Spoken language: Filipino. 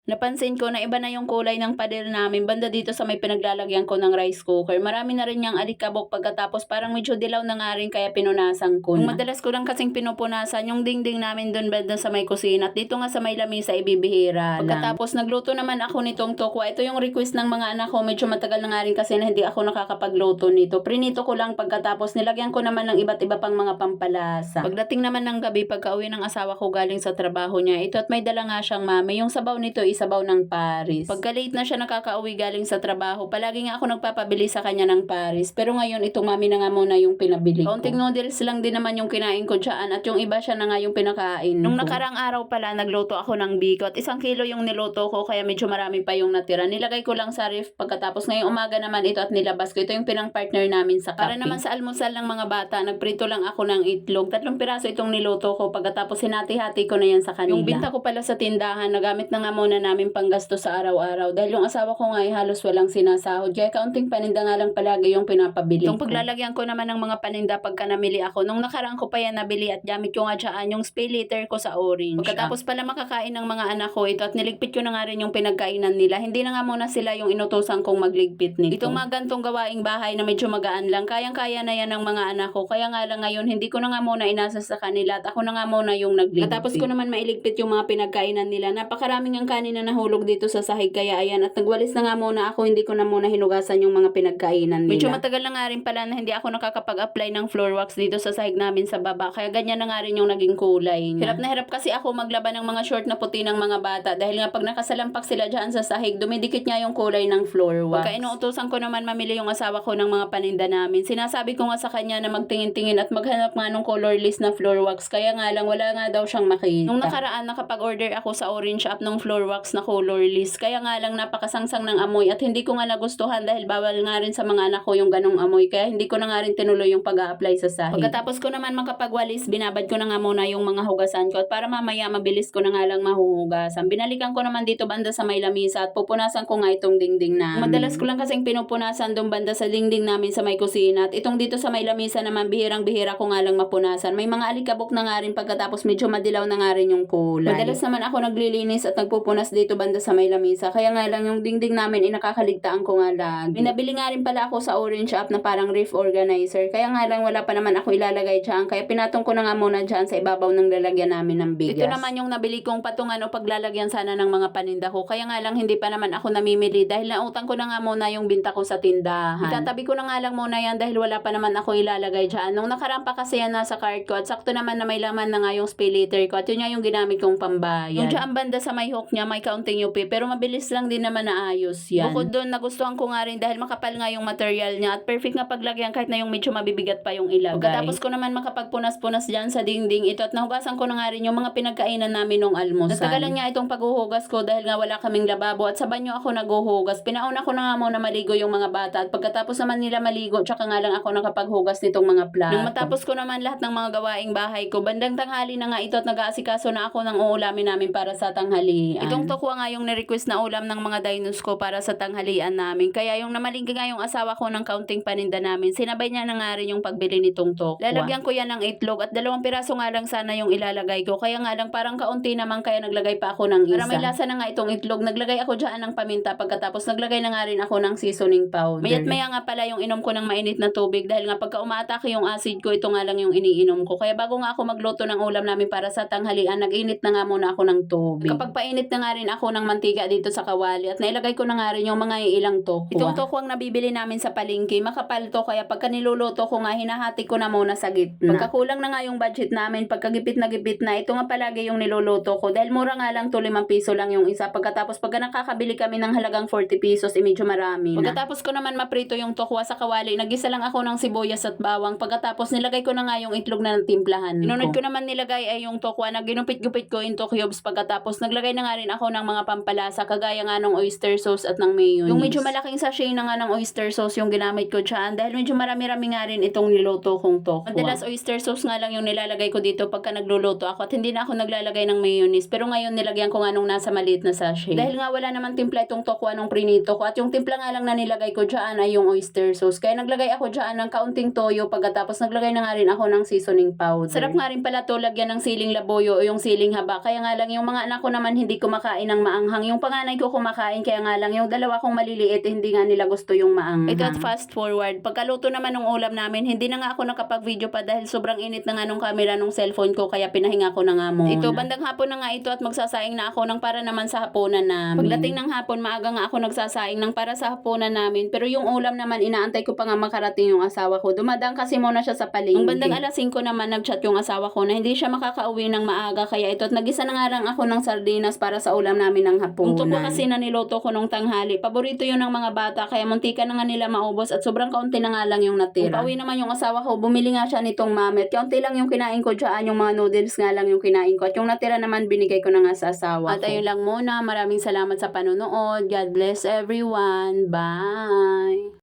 Napansin ko na iba na yung kulay ng pader namin banda dito sa may pinaglalagyan ko ng rice cooker. Marami na rin niyang alikabok pagkatapos parang medyo dilaw na nga rin kaya pinunasan ko na. Yung madalas ko lang kasing pinupunasan yung dingding namin dun banda sa may kusina at dito nga sa may lamisa ibibihira lang. Pagkatapos nagluto naman ako nitong tokwa. Ito yung request ng mga anak ko. Medyo matagal na nga rin kasi na hindi ako nakakapagluto nito. Prinito ko lang pagkatapos nilagyan ko naman ng iba't iba pang mga pampalasa. Pagdating naman ng gabi pagka-uwi ng asawa ko galing sa trabaho niya, ito at may dala nga siyang mami. Yung sabaw nito sabaw ng Paris. Pagka late na siya nakakauwi galing sa trabaho, palagi nga ako nagpapabili sa kanya ng Paris. Pero ngayon, itong mami na nga muna yung pinabili ko. Kaunting noodles lang din naman yung kinain ko dyan at yung iba siya na nga yung pinakain ko. Nung nakarang araw pala, nagluto ako ng biko at 1 kilo yung niluto ko kaya medyo marami pa yung natira. Nilagay ko lang sa ref pagkatapos ngayong umaga naman ito at nilabas ko. Ito yung pinang partner namin sa kape. Para naman sa almusal ng mga bata, nagprito lang ako ng itlog. 3 piraso itong niluto ko pagkatapos hinati-hati ko na yan sa kanila. Yung binta ko pala sa tindahan, nagamit na nga muna namin panggasto sa araw-araw dahil yung asawa ko nga ay halos walang sinasahod kaya kaunting paninda nga lang palagi yung pinapabili ko. Itong paglalagyan ko naman ng mga paninda pagka namili ako, nung nakaraan ko pa yan nabili at gamit ko nga dyan yung spay liter ko sa orange. Pagkatapos pala makakain ng mga anak ko ito at niligpit ko na nga rin yung pinagkainan nila, hindi na nga muna sila yung inutusan kong magligpit nito. Itong mga gantong gawaing bahay na medyo magaan lang, kayang-kaya na yan ng mga anak ko, kaya nga lang ngayon hindi ko na nga muna inasa sa kanila at ako na nga muna yung nagligpit. Katapos ko naman mailigpit yung mga pinagkainan nila, napakaraming ang kanin na nahulog dito sa sahig kaya ayan at nagwalis na nga muna ako, hindi ko na muna hinugasan yung mga pinagkainan nila. Medyo matagal na nga rin pala na hindi ako nakakapag-apply ng floor wax dito sa sahig namin sa baba kaya ganyan na nga rin yung naging kulay niya. Hirap na hirap kasi ako maglaban ng mga short na puti ng mga bata dahil nga pag nakasalampak sila dyan sa sahig dumidikit nga yung kulay ng floor wax. Pagka inuutosan ko naman mamili yung asawa ko ng mga paninda namin, sinasabi ko nga sa kanya na magtingin-tingin at maghanap nga ng colorless na floor wax kaya nga lang wala nga daw siyang makita. Nung nakaraan nakapag-order ako sa Orange App ng floor wax na colorless kaya nga lang napakasangsang ng amoy at hindi ko nga nagustuhan dahil bawal nga rin sa mga anak ko yung ganong amoy kaya hindi ko na nga rin tinuloy yung pag-a-apply sa sahig. Pagkatapos ko naman makapagwalis, binabad ko na nga muna yung mga hugasan ko at para mamaya mabilis ko na nga lang mahuhugasan. Binalikan ko naman dito banda sa may lamisa at pupunasan ko nga itong dingding namin. Madalas ko lang kasing pinupunasan doon banda sa dingding namin sa may kusina at itong dito sa may lamisa naman bihirang-bihira ko nga lang mapunasan. May mga alikabok na nga rin pagkatapos medyo madilaw na nga rin yung kulay. Madalas naman ako naglilinis at nagpupunas dito banda sa may lamisa kaya nga lang yung dingding namin nakakaligtaan ko nga lagi. Minabili nga rin pala ako sa Orange App na parang reef organizer kaya nga lang wala pa naman ako ilalagay dyan kaya pinatong ko na nga muna dyan sa ibabaw ng lalagyan namin ng bigas. Ito naman yung nabili kong patungan o paglalagyan sana ng mga paninda ko kaya nga lang hindi pa naman ako namimili dahil nautang ko na nga muna yung binta ko sa tindahan. Itatabi ko na nga lang muna yan dahil wala pa naman ako ilalagay dyan. Nung nakaraan pa kasi yan nasa cart ko at sakto naman na may laman na nga yung spay liter ko at yun nga yung ginamit kong pambayad. Yung dyan banda sa may hook niya may kaunting yupi pero mabilis lang din naman naayos yan. Bukod doon nagustuhan ko nga rin dahil makapal nga yung material niya at perfect nga paglagyan kahit na yung medyo mabibigat pa yung ilagay. Pagkatapos ko naman makapagpunas-punas dyan sa dingding ito at nahugasan ko na nga rin yung mga pinagkainan namin nung almusal. Natagalan nga itong paghuhugas ko dahil nga wala kaming lababo at sa banyo ako naghuhugas. Pinauna ko na nga muna maligo yung mga bata at pagkatapos naman nila maligo tsaka nga lang ako nakapaghugas nitong mga plato. Nung matapos ko naman lahat ng mga gawaing bahay ko, bandang tanghali na nga ito at nag-aasikaso na ako ng uulamin namin para sa tanghalian. Itong tokwa nga yung ni-request na ulam ng mga dinos ko para sa tanghalian namin. Kaya yung namalingki nga yung asawa ko ng kaunting paninda namin, sinabay niya na nga rin yung pagbili nitong tokwa. Lalagyan ko yan ng itlog at 2 piraso nga lang sana yung ilalagay ko. Kaya nga lang parang kaunti naman kaya naglagay pa ako ng isa. Para may lasa na nga itong itlog, naglagay ako dyan ng paminta pagkatapos naglagay na nga rin ako ng seasoning powder. Mayat maya nga pala yung inom ko ng mainit na tubig dahil nga pagka umaatake yung acid ko, ito nga lang yung iniinom ko. Kaya bago nga ako magluto ng ulam namin para sa tanghalian, nag-init na nga muna ako ng tubig. Kapag painit na nga rin ako ng mantika dito sa kawali at nailagay ko na nga rin yung mga ilang tokwa. Itong tokwang nabibili namin sa palengke, makapal to kaya pagka niluluto ko nga hinahati ko na muna sa gitna. Pagkakulang na nga yung budget namin, pagkagipit na gipit na, ito nga palagi yung niluluto ko dahil mura nga lang to 5 piso lang yung isa. Pagkatapos pagka nakakabili kami ng halagang 40 pesos, medyo marami na. Pagkatapos ko naman maprito yung tokwa sa kawali, nagisa lang ako ng sibuyas at bawang. Pagkatapos nilagay ko na nga yung itlog na timplahan ko. Inunod ko naman nilagay ay yung tokwa na ginupit-gupit ko into cubes. Pagkatapos naglagay na nga rin ako ng mga pampalasa kagaya nga ng oyster sauce at ng mayonnaise. Yung medyo malaking sachet na nga ng oyster sauce yung ginamit ko dyan dahil medyo marami-rami nga rin itong niluto kong tokwa. Madalas oyster sauce nga lang yung nilalagay ko dito pagka nagluluto ako at hindi na ako naglalagay ng mayonnaise pero ngayon nilagyan ko nga nung nasa maliit na sachet. Dahil nga wala naman timpla itong tokwa nung prinito ko at yung timpla nga lang na nilagay ko dyan ay yung oyster sauce. Kaya naglagay ako dyan ng kaunting toyo pagkatapos naglagay na nga rin ako ng seasoning powder. Sarap nga rin pala to lagyan ng siling laboyo o yung siling haba. Kaya nga lang yung mga anak ko naman hindi kumakain kumakain ng maanghang. Yung panganay ko kumakain, kaya nga lang yung dalawa kong maliliit, hindi nga nila gusto yung maanghang. Ito at fast forward. Pagkaluto naman ng ulam namin, hindi na nga ako nakapag-video pa dahil sobrang init na nga nung camera nung cellphone ko, kaya pinahinga ko na nga muna. Ito, bandang hapon na nga ito at magsasaing na ako ng para naman sa hapunan namin. Pagdating ng hapon, maaga nga ako nagsasaing ng para sa hapunan namin. Pero yung ulam naman, inaantay ko pa nga makarating yung asawa ko. Dumadaan kasi muna siya sa palengke. Ang bandang alas 5 naman, nagchat yung asawa ko na hindi siya makakauwi ng maaga, kaya ito at nagisa na nga lang ako ng sardinas para sa ulam namin ng hapunan. Yung tupo kasi na niloto ko nung tanghali, paborito yun ng mga bata, kaya muntika na nga nila maubos at sobrang kaunti na nga lang yung natira. Pauwi naman yung asawa ko, bumili nga siya nitong Mamet. Kaunti lang yung kinain ko dyan, yung mga noodles nga lang yung kinain ko. At yung natira naman, binigay ko na nga sa asawa ko. At ayun lang muna, maraming salamat sa panonood. God bless everyone. Bye!